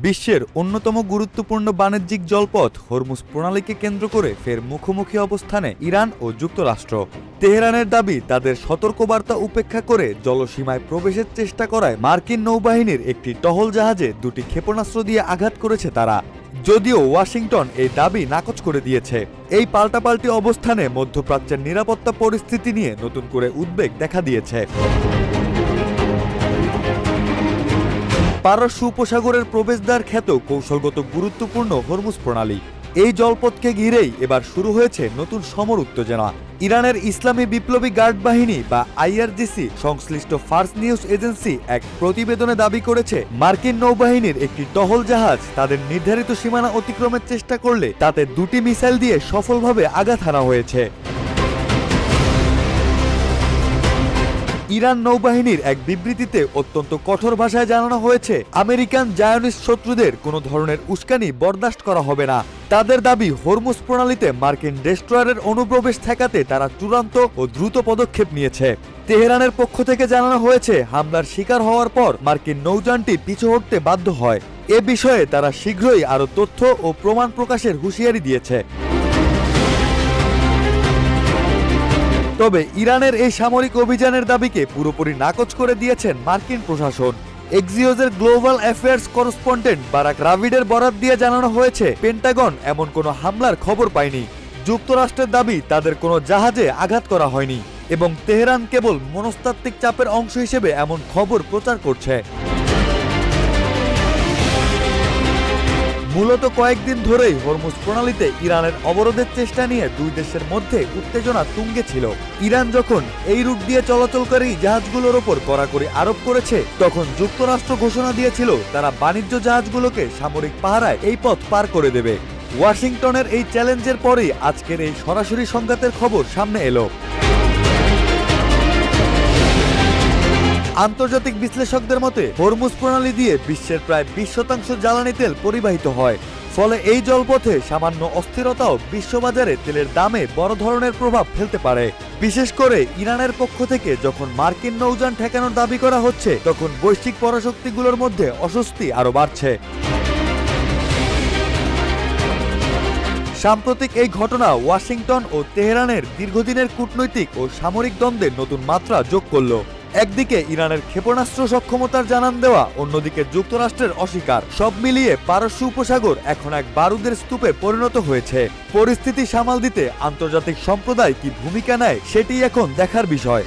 বিশ্বের অন্যতম গুরুত্বপূর্ণ বাণিজ্যিক জলপথ হরমুজ প্রণালীকে কেন্দ্র করে ফের মুখোমুখি অবস্থানে ইরান ও যুক্তরাষ্ট্র। তেহরানের দাবি, তাদের সতর্কবার্তা উপেক্ষা করে জলসীমায় প্রবেশের চেষ্টা করায় মার্কিন নৌবাহিনীর একটি টহল জাহাজে দুটি ক্ষেপণাস্ত্র দিয়ে আঘাত করেছে তারা। যদিও ওয়াশিংটন এই দাবি নাকচ করে দিয়েছে। এই পাল্টাপাল্টি অবস্থানে মধ্যপ্রাচ্যের নিরাপত্তা পরিস্থিতি নিয়ে নতুন করে উদ্বেগ দেখা দিয়েছে। পারস্য উপসাগরের প্রবেশদ্বার খ্যাত কৌশলগত গুরুত্বপূর্ণ হরমুজ প্রণালী, এই জলপথকে ঘিরেই এবার শুরু হয়েছে নতুন সমর উত্তেজনা। ইরানের ইসলামী বিপ্লবী গার্ড বাহিনী বা আইআরজিসি সংশ্লিষ্ট ফার্স নিউজ এজেন্সি এক প্রতিবেদনে দাবি করেছে, মার্কিন নৌবাহিনীর একটি টহল জাহাজ তাদের নির্ধারিত সীমানা অতিক্রমের চেষ্টা করলে তাতে দুটি মিসাইল দিয়ে সফলভাবে আঘাত হানা হয়েছে। ইরান নৌবাহিনীর এক বিবৃতিতে অত্যন্ত কঠোর ভাষায় জানানো হয়েছে, আমেরিকান জায়নিস্ট শত্রুদের কোনো ধরনের উস্কানি বরদাস্ত করা হবে না। তাদের দাবি, হরমুজ প্রণালীতে মার্কিন ডেস্ট্রয়ারের অনুপ্রবেশ ঠেকাতে তারা চূড়ান্ত ও দ্রুত পদক্ষেপ নিয়েছে। তেহরানের পক্ষ থেকে জানানো হয়েছে, হামলার শিকার হওয়ার পর মার্কিন নৌযানটি পিছু হটতে বাধ্য হয়। এ বিষয়ে তারা শীঘ্রই আরও তথ্য ও প্রমাণ প্রকাশের হুঁশিয়ারি দিয়েছে। তবে ইরানের এই সামরিক অভিযানের দাবিকে পুরোপুরি নাকচ করে দিয়েছেন মার্কিন প্রশাসন। এক্সিওসের গ্লোবাল অ্যাফেয়ার্স করেসপন্ডেন্ট বারাক রাভিডের বরাত দিয়ে জানানো হয়েছে, পেন্টাগন এমন কোনো হামলার খবর পায়নি। যুক্তরাষ্ট্রের দাবি, তাদের কোনো জাহাজে আঘাত করা হয়নি এবং তেহরান কেবল মনস্তাত্ত্বিক চাপের অংশ হিসেবে এমন খবর প্রচার করছে। মূলত কয়েকদিন ধরেই হরমুজ প্রণালীতে ইরানের অবরোধের চেষ্টা নিয়ে দুই দেশের মধ্যে উত্তেজনা তুঙ্গে ছিল। ইরান যখন এই রুট দিয়ে চলাচলকারী জাহাজগুলোর ওপর কড়াকড়ি আরোপ করেছে, তখন যুক্তরাষ্ট্র ঘোষণা দিয়েছিল তারা বাণিজ্য জাহাজগুলোকে সামরিক পাহারায় এই পথ পার করে দেবে। ওয়াশিংটনের এই চ্যালেঞ্জের পরেই আজকের এই সরাসরি সংঘাতের খবর সামনে এলো। আন্তর্জাতিক বিশ্লেষকদের মতে, হরমুজ প্রণালী দিয়ে বিশ্বের প্রায় 20% জ্বালানি তেল পরিবাহিত হয়। ফলে এই জলপথে সামান্য অস্থিরতাও বিশ্ববাজারে তেলের দামে বড় ধরনের প্রভাব ফেলতে পারে। বিশেষ করে ইরানের পক্ষ থেকে যখন মার্কিন নৌযান ঠেকানোর দাবি করা হচ্ছে, তখন বৈশ্বিক পরাশক্তিগুলোর মধ্যে অস্বস্তি আরও বাড়ছে। সাম্প্রতিক এই ঘটনা ওয়াশিংটন ও তেহরানের দীর্ঘদিনের কূটনৈতিক ও সামরিক দ্বন্দ্বে নতুন মাত্রা যোগ করল। একদিকে ইরানের ক্ষেপণাস্ত্র সক্ষমতার জানান দেওয়া, অন্যদিকে যুক্তরাষ্ট্রের অস্বীকার। সব মিলিয়ে পারস্য উপসাগর এখন এক বারুদের স্তূপে পরিণত হয়েছে। পরিস্থিতি সামাল দিতে আন্তর্জাতিক সম্প্রদায় কি ভূমিকা নেয়, সেটি এখন দেখার বিষয়।